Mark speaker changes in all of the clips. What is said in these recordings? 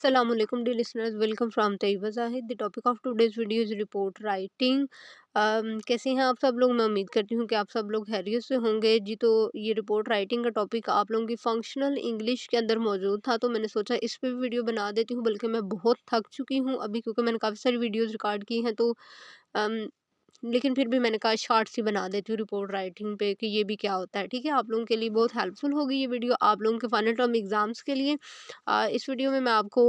Speaker 1: Assalamualaikum dear listeners, welcome from Taiba Zahid. The topic of today's video is report writing. कैसे हैं आप सब लोग? मैं उम्मीद करती हूँ कि आप सब लोग खैरियत से होंगे जी। तो ये रिपोर्ट राइटिंग का टॉपिक आप लोगों की फंक्शनल इंग्लिश के अंदर मौजूद था, तो मैंने सोचा इस पे भी वीडियो बना देती हूँ। बल्कि मैं बहुत थक चुकी हूँ अभी, क्योंकि मैंने काफ़ी सारी वीडियोज़ रिकॉर्ड की हैं। तो अम, लेकिन फिर भी मैंने कहा शॉर्ट्स ही बना देती हूँ रिपोर्ट राइटिंग पे कि ये भी क्या होता है। ठीक है, आप लोगों के लिए बहुत हेल्पफुल होगी ये वीडियो आप लोगों के फाइनल टर्म एग्ज़ाम्स के लिए। इस वीडियो में मैं आपको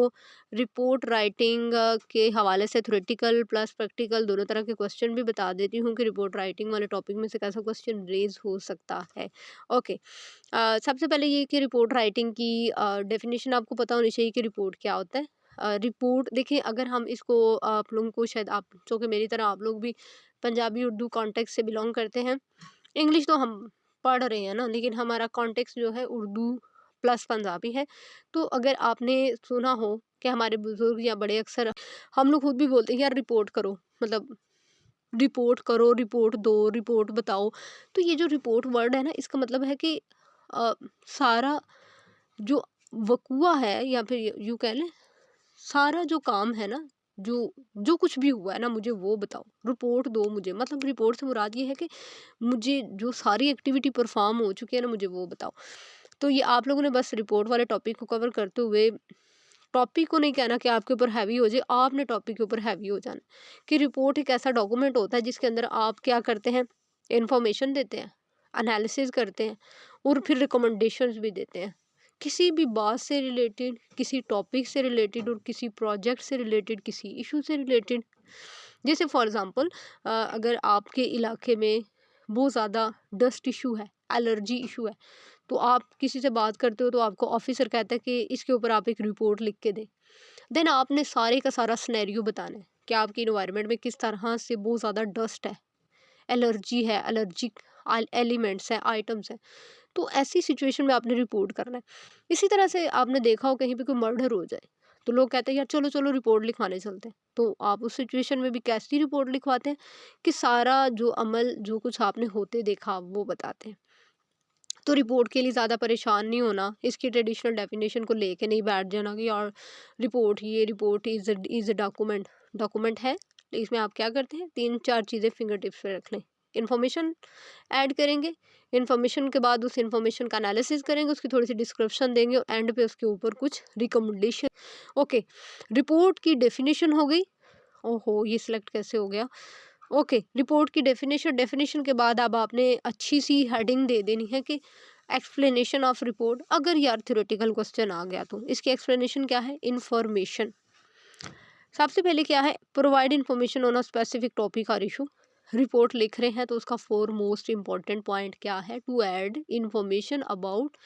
Speaker 1: रिपोर्ट राइटिंग के हवाले से थ्योरेटिकल प्लस प्रैक्टिकल दोनों तरह के क्वेश्चन भी बता देती हूँ कि रिपोर्ट राइटिंग वाले टॉपिक में से कैसा क्वेश्चन रेज हो सकता है। ओके। सबसे पहले ये कि रिपोर्ट राइटिंग की डेफिनेशन आपको पता होनी चाहिए कि रिपोर्ट क्या होता है। रिपोर्ट देखिए, अगर हम इसको आप लोगों को, शायद आप जो कि मेरी तरह आप लोग भी पंजाबी उर्दू कॉन्टेक्स्ट से बिलोंग करते हैं। इंग्लिश तो हम पढ़ रहे हैं ना, लेकिन हमारा कॉन्टेक्स्ट जो है उर्दू प्लस पंजाबी है। तो अगर आपने सुना हो कि हमारे बुजुर्ग या बड़े अक्सर हम लोग खुद भी बोलते हैं यार रिपोर्ट करो, मतलब रिपोर्ट करो, रिपोर्ट दो, रिपोर्ट बताओ। तो ये जो रिपोर्ट वर्ड है ना, इसका मतलब है कि अ, सारा जो वकूआ है, या फिर यूँ कह लें सारा जो काम है ना, जो जो कुछ भी हुआ है ना, मुझे वो बताओ, रिपोर्ट दो मुझे। मतलब रिपोर्ट से मुराद ये है कि मुझे जो सारी एक्टिविटी परफॉर्म हो चुकी है ना, मुझे वो बताओ। तो ये आप लोगों ने बस रिपोर्ट वाले टॉपिक को कवर करते हुए टॉपिक को नहीं कहना कि आपके ऊपर हैवी हो जाए, आपने टॉपिक के ऊपर हैवी हो जाना। कि रिपोर्ट एक ऐसा डॉक्यूमेंट होता है जिसके अंदर आप क्या करते हैं, इंफॉर्मेशन देते हैं, एनालिसिस करते हैं और फिर रिकमेंडेशंस भी देते हैं, किसी भी बात से रिलेटेड, किसी टॉपिक से रिलेटेड और किसी प्रोजेक्ट से रिलेटेड, किसी इशू से रिलेटेड। जैसे फॉर एग्जांपल, अगर आपके इलाके में बहुत ज़्यादा डस्ट इशू है, एलर्जी इशू है, तो आप किसी से बात करते हो तो आपको ऑफिसर कहता है कि इसके ऊपर आप एक रिपोर्ट लिख के दें। देन आपने सारे का सारा सिनेरियो बताना है कि आपकी इन्वायरमेंट में किस तरह से बहुत ज़्यादा डस्ट है, एलर्जी है, एलर्जिक एलिमेंट्स हैं, आइटम्स हैं। तो ऐसी सिचुएशन में आपने रिपोर्ट करना है। इसी तरह से आपने देखा हो कहीं पे कोई मर्डर हो जाए, तो लोग कहते हैं यार चलो चलो रिपोर्ट लिखवाने चलते हैं। तो आप उस सिचुएशन में भी कैसी रिपोर्ट लिखवाते हैं कि सारा जो अमल, जो कुछ आपने होते देखा, वो बताते हैं। तो रिपोर्ट के लिए ज़्यादा परेशान नहीं होना, इसकी ट्रेडिशनल डेफिनेशन को लेके नहीं बैठ जाना कि यार रिपोर्ट, ये report is a document. Document है, इसमें आप क्या करते हैं, तीन चार चीज़ें फिंगर टिप्स पे रख लें। इन्फॉर्मेशन ऐड करेंगे, इन्फॉर्मेशन के बाद उस इन्फॉर्मेशन का एनालिसिस करेंगे, उसकी थोड़ी सी डिस्क्रिप्शन देंगे और एंड पे उसके ऊपर कुछ रिकमेंडेशन। ओके, रिपोर्ट की डेफिनेशन हो गई। ओहो, ये सिलेक्ट कैसे हो गया? ओके, रिपोर्ट की डेफिनेशन, डेफिनेशन के बाद अब आपने अच्छी सी हेडिंग दे देनी है कि एक्सप्लेनेशन ऑफ रिपोर्ट। अगर यार थ्योरेटिकल क्वेश्चन आ गया तो इसकी एक्सप्लेनेशन क्या है, इंफॉर्मेशन। सबसे पहले क्या है, provide information on a specific topic और इशू। रिपोर्ट लिख रहे हैं तो उसका फोर मोस्ट इंपॉर्टेंट पॉइंट क्या है, to add information about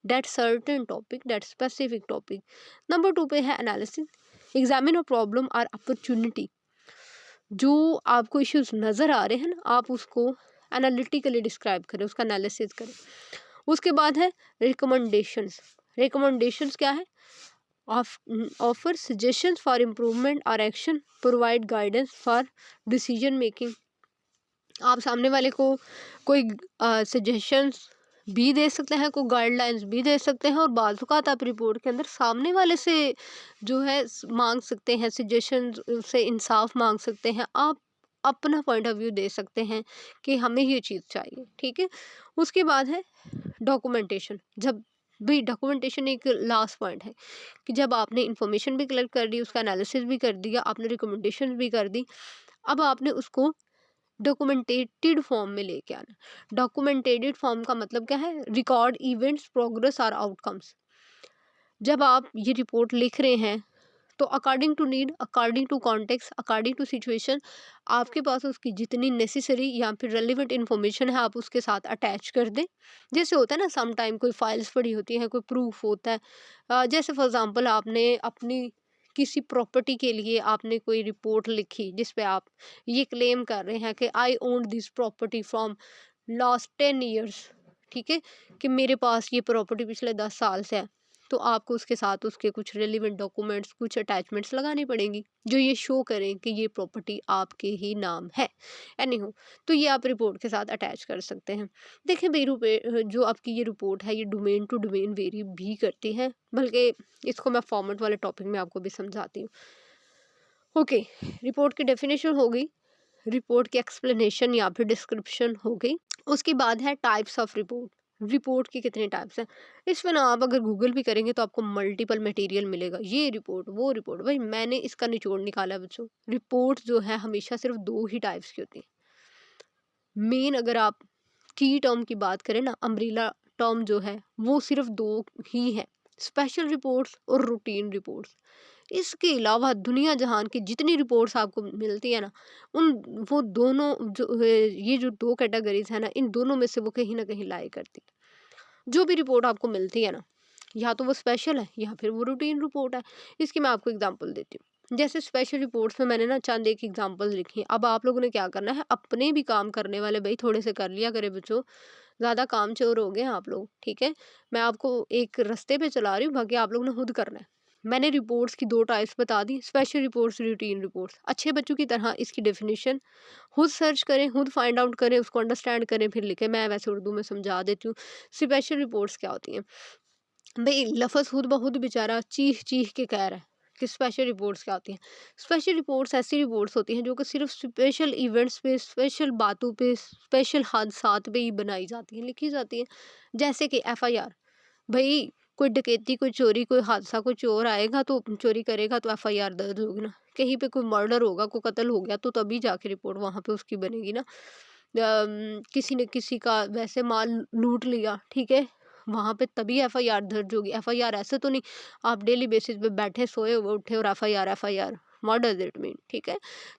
Speaker 1: that certain topic, that specific topic. Number two पे है एनालिसिस, एग्जामिन अ प्रॉब्लम और अपॉर्चुनिटी। जो आपको इश्यूज नज़र आ रहे हैं ना, आप उसको एनालिटिकली डिस्क्राइब करें, उसका एनालिसिस करें। उसके बाद है रिकमेंडेशंस। रिकमेंडेशंस क्या है, ऑफर सजेशंस फॉर इम्प्रूवमेंट और action, provide guidance for decision making. आप सामने वाले को कोई सजेशंस भी दे सकते हैं, कोई गाइडलाइंस भी दे सकते हैं, और बाज़ औक़ात आप रिपोर्ट के अंदर सामने वाले से जो है मांग सकते हैं सजेशन, से इंसाफ मांग सकते हैं। आप अपना पॉइंट ऑफ व्यू दे सकते हैं कि हमें ये चीज़ चाहिए। ठीक है, उसके बाद है डॉक्यूमेंटेशन। जब भी डॉक्यूमेंटेशन एक लास्ट पॉइंट है कि जब आपने इंफॉर्मेशन भी कलेक्ट कर दी, उसका एनालिसिस भी कर दिया, आपने रिकमेंडेशन भी कर दी, अब आपने उसको डॉक्यूमेंटेटेड फॉर्म में लेके आना। डॉक्यूमेंटेटेड फॉर्म का मतलब क्या है, रिकॉर्ड इवेंट्स, प्रोग्रेस और आउटकम्स। जब आप ये रिपोर्ट लिख रहे हैं तो according to need, according to context, according to situation, आपके पास उसकी जितनी नेसेसरी या फिर रेलिवेंट इन्फॉर्मेशन है आप उसके साथ अटैच कर दें। जैसे होता है ना, सम टाइम कोई फाइल्स पड़ी होती हैं, कोई प्रूफ होता है। जैसे फॉर एग्जांपल आपने अपनी किसी प्रॉपर्टी के लिए आपने कोई रिपोर्ट लिखी जिस पे आप ये क्लेम कर रहे हैं कि I own this property from last 10 years. ठीक है, कि मेरे पास ये प्रॉपर्टी पिछले 10 साल से है। तो आपको उसके साथ उसके कुछ रेलिवेंट डॉक्यूमेंट्स, कुछ अटैचमेंट्स लगानी पड़ेंगी जो ये शो करें कि ये प्रॉपर्टी आपके ही नाम है। एनीहो, तो ये आप रिपोर्ट के साथ अटैच कर सकते हैं। देखिए भाई, जो आपकी ये रिपोर्ट है ये डोमेन टू डोमेन वेरी भी करती है, बल्कि इसको मैं फॉर्मेट वाले टॉपिक में आपको भी समझाती हूँ। ओके, रिपोर्ट की डेफिनेशन हो गई, रिपोर्ट की एक्सप्लेनेशन या फिर डिस्क्रिप्शन हो गई। उसके बाद है टाइप्स ऑफ रिपोर्ट। रिपोर्ट की कितने टाइप्स हैं, इसमें ना आप अगर गूगल भी करेंगे तो आपको मल्टीपल मटेरियल मिलेगा, ये रिपोर्ट वो रिपोर्ट। भाई मैंने इसका निचोड़ निकाला बच्चों, रिपोर्ट जो है हमेशा सिर्फ दो ही टाइप्स की होती है। मेन अगर आप की टर्म की बात करें ना, अम्ब्रेला टर्म जो है वो सिर्फ दो ही है, स्पेशल रिपोर्ट्स और रूटीन रिपोर्ट्स। इसके अलावा दुनिया जहान की जितनी रिपोर्ट्स आपको मिलती है ना, उन वो दोनों जो ये जो दो कैटेगरीज है ना, इन दोनों में से वो कहीं ना कहीं लाई करती है। जो भी रिपोर्ट आपको मिलती है ना, या तो वो स्पेशल है या फिर वो रूटीन रिपोर्ट है। इसकी मैं आपको एग्जांपल देती हूँ। जैसे स्पेशल रिपोर्ट्स में मैंने ना चंद एक एग्जांपल लिखी है। अब आप लोगों ने क्या करना है, अपने भी काम करने वाले भाई थोड़े से कर लिया करे बच्चों, ज़्यादा काम चोर हो गए हैं आप लोग, ठीक है। मैं आपको एक रास्ते पे चला रही हूँ, बाकी आप लोगों ने खुद करना है। मैंने रिपोर्ट्स की दो टाइप्स बता दी, स्पेशल रिपोर्ट्स, रूटीन रिपोर्ट्स। अच्छे बच्चों की तरह इसकी डेफिनेशन खुद सर्च करें, खुद फाइंड आउट करें, उसको अंडरस्टैंड करें, फिर लिखें। मैं वैसे उर्दू में समझा देती हूँ। स्पेशल रिपोर्ट्स क्या होती हैं भाई, लफ्ज़ खुद ब खुद बेचारा चीख चीख के कह रहा है कि स्पेशल रिपोर्ट्स क्या होती हैं। स्पेशल रिपोर्ट्स ऐसी रिपोर्ट्स होती हैं जो कि सिर्फ स्पेशल इवेंट्स पे, स्पेशल बातों पे, स्पेशल हादसात पे ही बनाई जाती हैं, लिखी जाती हैं। जैसे कि एफआईआर। भाई कोई डकैती, कोई चोरी, कोई हादसा, कोई चोर आएगा तो चोरी करेगा तो एफआईआर दर्ज होगी ना। कहीं पे कोई मर्डर होगा, कोई कत्ल हो गया तो तभी जाके रिपोर्ट वहाँ पे उसकी बनेगी ना। किसी ने किसी का वैसे माल लूट लिया, ठीक है, वहाँ पे तभी एफआईआर दर्ज होगी। एफआईआर ऐसे तो नहीं आप डेली बेसिस पे बैठे सोए हुए उठे और FIR FIR, what does it mean, ठीक है।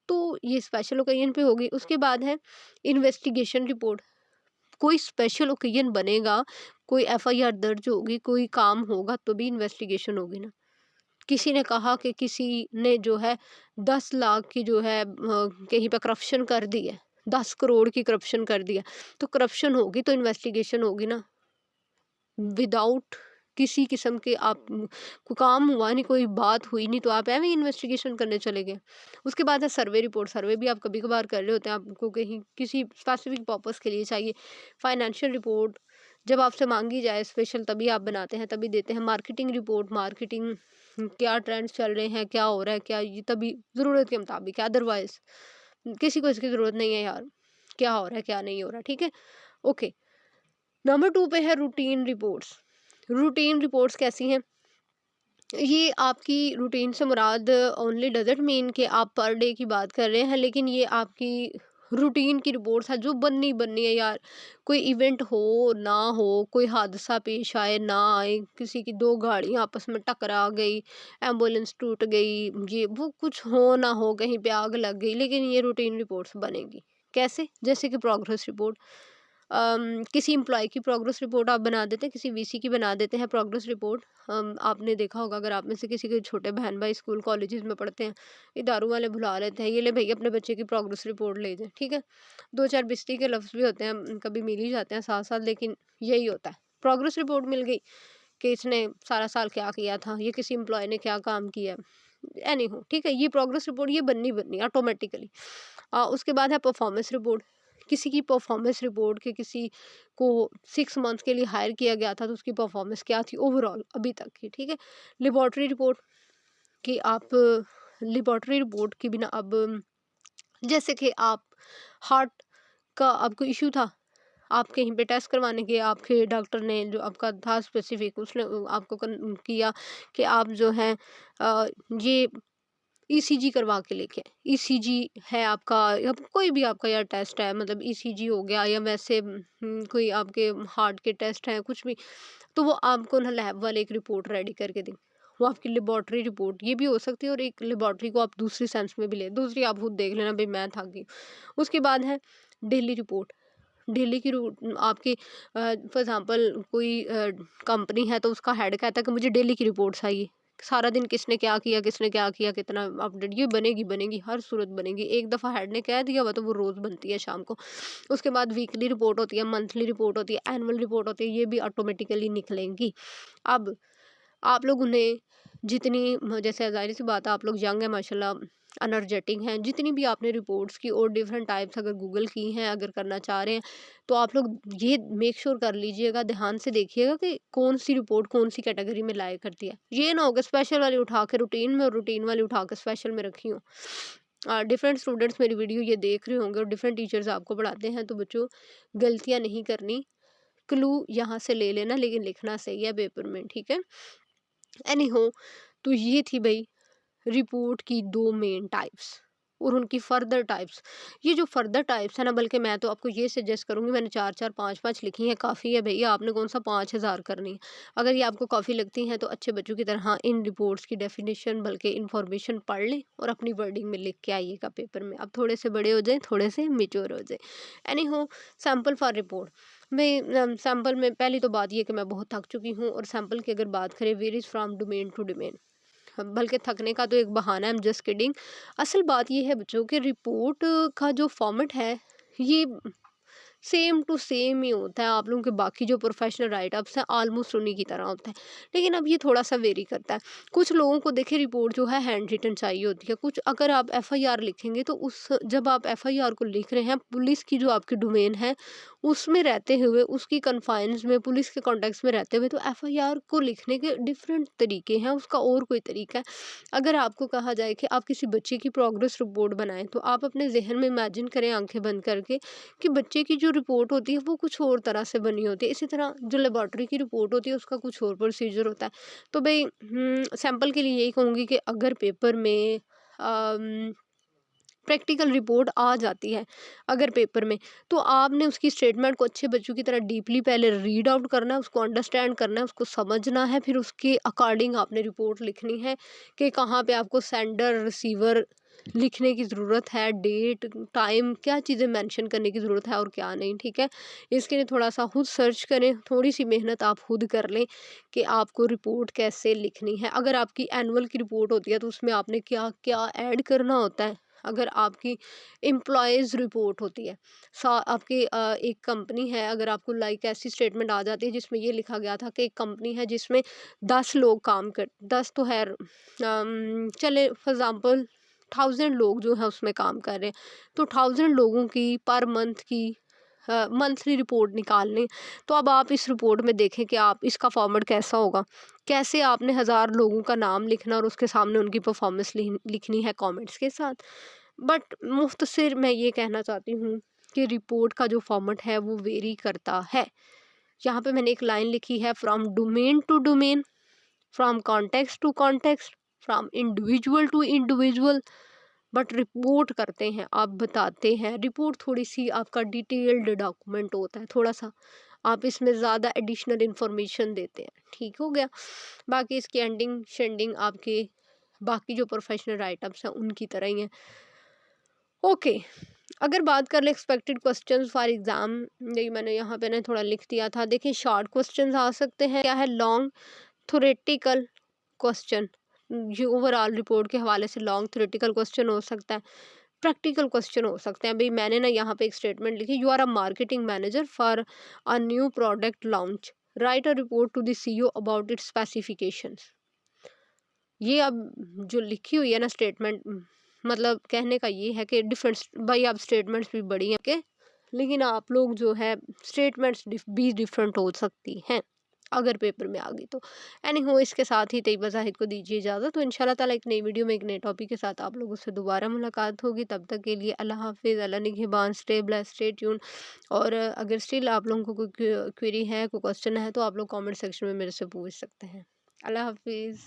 Speaker 1: तो ये स्पेशल ओकेजन पे होगी। उसके बाद है इन्वेस्टिगेशन रिपोर्ट। कोई स्पेशल ओकेजन बनेगा, कोई एफआईआर दर्ज होगी, कोई काम होगा तो भी इन्वेस्टिगेशन होगी ना। किसी ने कहा कि किसी ने जो है 10 लाख की जो है कहीं पे करप्शन कर दी है, 10 करोड़ की करप्शन कर दिया, तो करप्शन होगी तो इन्वेस्टिगेशन होगी ना। विदाउट किसी किस्म के आप कोई काम हुआ नहीं, कोई बात हुई नहीं, तो आप ऐਵੇਂ इन्वेस्टिगेशन करने चले गए। उसके बाद है सर्वे रिपोर्ट। सर्वे भी आप कभी कभार कर रहे होते हैं, आपको कहीं किसी स्पेसिफिक पर्पस के लिए चाहिए। फाइनेंशियल रिपोर्ट जब आपसे मांगी जाए स्पेशल, तभी आप बनाते हैं, तभी देते हैं। मार्केटिंग रिपोर्ट, मार्केटिंग क्या ट्रेंड्स चल रहे हैं, क्या हो रहा है, क्या ये तभी ज़रूरत के मुताबिक, अदरवाइज किसी को इसकी ज़रूरत नहीं है यार, क्या हो रहा है क्या नहीं हो रहा, ठीक है। ओके, नंबर 2 पे है रूटीन रिपोर्ट्स। रूटीन रिपोर्ट्स कैसी हैं? ये आपकी रूटीन से मुराद ओनली डज़न्ट मीन कि आप पर डे की बात कर रहे हैं, लेकिन ये आपकी रूटीन की रिपोर्ट्स है जो बननी बननी है यार। कोई इवेंट हो ना हो, कोई हादसा पेश आए ना आए, किसी की 2 गाड़ियाँ आपस में टकरा गई, एम्बुलेंस टूट गई, ये वो कुछ हो ना हो, कहीं पे आग लग गई, लेकिन ये रूटीन रिपोर्ट्स बनेगी। कैसे? जैसे कि प्रोग्रेस रिपोर्ट। किसी एम्प्लॉय की प्रोग्रेस रिपोर्ट आप बना देते हैं, किसी वीसी की बना देते हैं प्रोग्रेस रिपोर्ट। आपने देखा होगा, अगर आप में से किसी के छोटे बहन भाई स्कूल कॉलेजेस में पढ़ते हैं, इदारों वाले बुला लेते हैं, ये ले भैया अपने बच्चे की प्रोग्रेस रिपोर्ट ले जाए, ठीक है। 2-4 बिस्ती के लफ्ज़ भी होते हैं, कभी मिल ही जाते हैं साथ साथ, लेकिन यही होता है। प्रोग्रेस रिपोर्ट मिल गई कि इसने सारा साल क्या किया था, ये किसी एम्प्लॉय ने क्या काम किया, एनी हो, ठीक है। ये प्रोग्रेस रिपोर्ट ये बननी बननी ऑटोमेटिकली। उसके बाद है परफॉर्मेंस रिपोर्ट। किसी की परफॉर्मेंस रिपोर्ट कि किसी को 6 मंथ के लिए हायर किया गया था, तो उसकी परफॉर्मेंस क्या थी ओवरऑल अभी तक की, ठीक है। लेबॉर्टरी रिपोर्ट कि आप लेबॉर्टरी रिपोर्ट की बिना अब जैसे कि आप हार्ट का आपको इश्यू था, आप कहीं पे टेस्ट करवाने गए, आपके डॉक्टर ने जो आपका था स्पेसिफिक, उसने आपको किया कि आप जो है ये ईसीजी करवा के लेके आए। ईसीजी है आपका, या कोई भी आपका यार टेस्ट है, मतलब ईसीजी हो गया या वैसे कोई आपके हार्ट के टेस्ट हैं कुछ भी, तो वो आपको ना लैब वाले एक रिपोर्ट रेडी करके दें। वो आपकी लेबॉर्टरी रिपोर्ट ये भी हो सकती है, और एक लेबॉर्टरी को आप दूसरी सेंस में भी ले, दूसरी आप खुद देख लेना भाई मैं थक गई। उसके बाद है डेली रिपोर्ट। डेली की आपकी फॉर एग्जांपल कोई कंपनी है तो उसका हेड कहता है कि मुझे डेली की रिपोर्ट्स चाहिए, सारा दिन किसने क्या किया, किसने क्या किया, कितना अपडेट, ये बनेगी बनेगी, हर सूरत बनेगी। एक दफ़ा हेड ने कह दिया हुआ तो वो रोज़ बनती है शाम को। उसके बाद वीकली रिपोर्ट होती है, मंथली रिपोर्ट होती है, एनुअल रिपोर्ट होती है, ये भी ऑटोमेटिकली निकलेंगी। अब आप लोग उन्हें जितनी जैसे ज़ाहिर सी बात है आप लोग यंग हैं माशाल्लाह, एनर्जेटिक हैं, जितनी भी आपने रिपोर्ट्स की और डिफरेंट टाइप्स अगर गूगल की हैं, अगर करना चाह रहे हैं, तो आप लोग ये मेक श्योर कर लीजिएगा, ध्यान से देखिएगा कि कौन सी रिपोर्ट कौन सी कैटेगरी में लाया करती है। ये ना हो कि स्पेशल वाली उठा के रूटीन में और रूटीन वाली उठा के स्पेशल में रखी हो। डिफरेंट स्टूडेंट्स मेरी वीडियो ये देख रहे होंगे और डिफरेंट टीचर्स आपको पढ़ाते हैं, तो बच्चों गलतियाँ नहीं करनी। क्लू यहाँ से ले लेना, लेकिन लिखना सही है पेपर में, ठीक है। एनी हो, तो ये थी भाई रिपोर्ट की दो मेन टाइप्स और उनकी फर्दर टाइप्स। ये जो फर्दर टाइप्स है ना, बल्कि मैं तो आपको ये सजेस्ट करूंगी, मैंने चार चार पाँच पाँच लिखी है, काफ़ी है भैया, आपने कौन सा 5,000 करनी है। अगर ये आपको काफ़ी लगती हैं तो अच्छे बच्चों की तरह इन रिपोर्ट्स की डेफिनेशन बल्कि इंफॉर्मेशन पढ़ लें और अपनी वर्डिंग में लिख के आइएगा पेपर में। अब थोड़े से बड़े हो जाएं, थोड़े से मेच्योर हो जाए। एनी हो, सैम्पल फॉर रिपोर्ट में सैम्पल में पहली तो बात ये कि मैं बहुत थक चुकी हूँ, और सैम्पल की अगर बात करें, varies from domain to domain, बल्कि थकने का तो एक बहाना है, आई एम जस्ट किडिंग। असल बात ये है बच्चों कि रिपोर्ट का जो फॉर्मेट है, ये सेम टू सेम ही होता है। आप लोगों के बाकी जो प्रोफेशनल राइटअप्स हैं ऑलमोस्ट उन्हीं की तरह होता है, लेकिन अब ये थोड़ा सा वेरी करता है। कुछ लोगों को देखिए रिपोर्ट जो है हैंड रिटन चाहिए होती है, कुछ अगर आप एफआईआर लिखेंगे तो उस जब आप एफआईआर को लिख रहे हैं, पुलिस की जो आपकी डोमेन है उसमें रहते हुए, उसकी कन्फाइंस में, पुलिस के कॉन्टेक्स्ट में रहते हुए, तो एफआईआर को लिखने के डिफरेंट तरीके हैं, उसका और कोई तरीका है। अगर आपको कहा जाए कि आप किसी बच्चे की प्रोग्रेस रिपोर्ट बनाएं, तो आप अपने जहन में इमेजिन करें आंखें बंद करके कि बच्चे की जो रिपोर्ट होती है वो कुछ और तरह से बनी होती है। इसी तरह जो लेबॉर्ट्री की रिपोर्ट होती है उसका कुछ और प्रोसीजर होता है। तो भाई सैंपल के लिए यही कहूँगी कि अगर पेपर में प्रैक्टिकल रिपोर्ट आ जाती है अगर पेपर में, तो आपने उसकी स्टेटमेंट को अच्छे बच्चों की तरह डीपली पहले रीड आउट करना है, उसको अंडरस्टैंड करना है, उसको समझना है, फिर उसके अकॉर्डिंग आपने रिपोर्ट लिखनी है कि कहाँ पे आपको सेंडर रिसीवर लिखने की ज़रूरत है, डेट टाइम क्या चीज़ें मेंशन करने की ज़रूरत है और क्या नहीं, ठीक है। इसके लिए थोड़ा सा खुद सर्च करें, थोड़ी सी मेहनत आप खुद कर लें कि आपको रिपोर्ट कैसे लिखनी है। अगर आपकी एनुअल की रिपोर्ट होती है तो उसमें आपने क्या क्या ऐड करना होता है। अगर आपकी एम्प्लॉयज़ रिपोर्ट होती है, आपकी एक कंपनी है, अगर आपको लाइक ऐसी स्टेटमेंट आ जाती है जिसमें ये लिखा गया था कि एक कंपनी है जिसमें 10 लोग काम कर, 10 तो है, चले फॉर एग्ज़ाम्पल 1000 लोग जो है उसमें काम कर रहे हैं, तो 1000 लोगों की पर मंथ की मंथली रिपोर्ट निकाल लें। तो अब आप इस रिपोर्ट में देखें कि आप इसका फॉर्मेट कैसा होगा, कैसे आपने 1000 लोगों का नाम लिखना और उसके सामने उनकी परफॉर्मेंस लिखनी है कमेंट्स के साथ। बट मुख्तसर मैं ये कहना चाहती हूँ कि रिपोर्ट का जो फॉर्मेट है वो वेरी करता है। यहाँ पे मैंने एक लाइन लिखी है, from domain to domain, from context to context, from individual to individual. But report करते हैं, आप बताते हैं, रिपोर्ट थोड़ी सी आपका डिटेल्ड डॉक्यूमेंट होता है, थोड़ा सा आप इसमें ज़्यादा एडिशनल इंफॉर्मेशन देते हैं, ठीक हो गया। बाकी इसकी एंडिंग शेंडिंग आपके बाकी जो प्रोफेशनल राइटअप्स हैं उनकी तरह ही हैं। ओके, अगर बात कर ले एक्सपेक्टेड क्वेश्चंस फॉर एग्जाम, यही मैंने यहाँ पे ना थोड़ा लिख दिया था। देखिए शॉर्ट क्वेश्चंस आ सकते हैं, क्या है लॉन्ग थ्योरेटिकल क्वेश्चन, ये ओवरऑल रिपोर्ट के हवाले से लॉन्ग थ्योरेटिकल क्वेश्चन हो सकता है, प्रैक्टिकल क्वेश्चन हो सकते हैं। भाई मैंने ना यहाँ पे एक स्टेटमेंट लिखी, you are a marketing manager for a new product launch, write a report to the CEO about its specifications. ये अब जो लिखी हुई है ना स्टेटमेंट, मतलब कहने का ये है कि डिफरेंट, भाई आप स्टेटमेंट्स भी बड़ी हैं के, लेकिन आप लोग जो है स्टेटमेंट्स भी डिफरेंट हो सकती हैं अगर पेपर में आ गई तो। एनी हो, इसके साथ ही तैयबा जाहिद को दीजिए इजाज़त। तो इंशाल्लाह ताला एक नई वीडियो में एक नए टॉपिक के साथ आप लोगों से दोबारा मुलाकात होगी। तब तक के लिए अल्लाह हाफिज़, अल्लाह निगहबान, स्टे ब्लेस्ड, स्टे ट्यून। और अगर स्टिल आप लोगों को कोई क्वेरी है, कोई क्वेश्चन है, तो आप लोग कमेंट सेक्शन में मेरे से पूछ सकते हैं। अल्लाह हाफिज़।